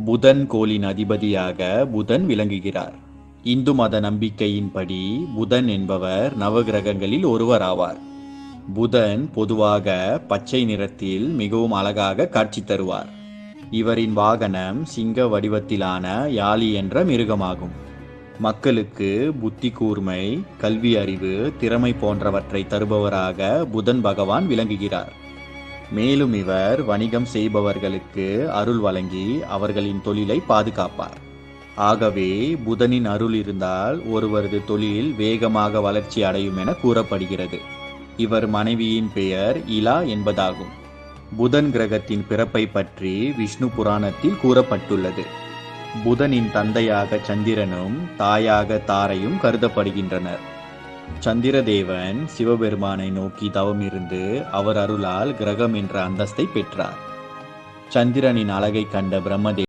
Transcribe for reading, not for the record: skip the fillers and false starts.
புதன் கோளின் அதிபதியாக புதன் விளங்குகிறார். இந்து மத நம்பிக்கையின்படி புதன் என்பவர் நவகிரகங்களில் ஒருவர் ஆவார். புதன் பொதுவாக பச்சை நிறத்தில் மிகவும் அழகாக காட்சி தருவார். இவரின் வாகனம் சிங்க வடிவத்திலான யாளி என்ற மிருகமாகும். மக்களுக்கு புத்தி கூர்மை, கல்வி அறிவு, திறமை போன்றவற்றை தருபவராக புதன் பகவான் விளங்குகிறார். மேலும் இவர் வணிகம் செய்பவர்களுக்கு அருள் வழங்கி அவர்களின் தொழிலை பாதுகாப்பார். ஆகவே புதனின் அருள் இருந்தால் ஒருவரது தொழில் வேகமாக வளர்ச்சி அடையும் என கூறப்படுகிறது. இவர் மனைவியின் பெயர் இலா என்பதாகும். புதன் கிரகத்தின் பிறப்பை பற்றி விஷ்ணு புராணத்தில் கூறப்பட்டுள்ளது. புதனின் தந்தையாக சந்திரனும் தாயாக தாரையும் கருதப்படுகின்றனர். சந்திரதேவன் சிவபெருமானை நோக்கி தவமிருந்து அவர் அருளால் கிரகம் என்ற அந்தஸ்தை பெற்றார். சந்திரனின் அழகை கண்ட பிரம்மதேவன்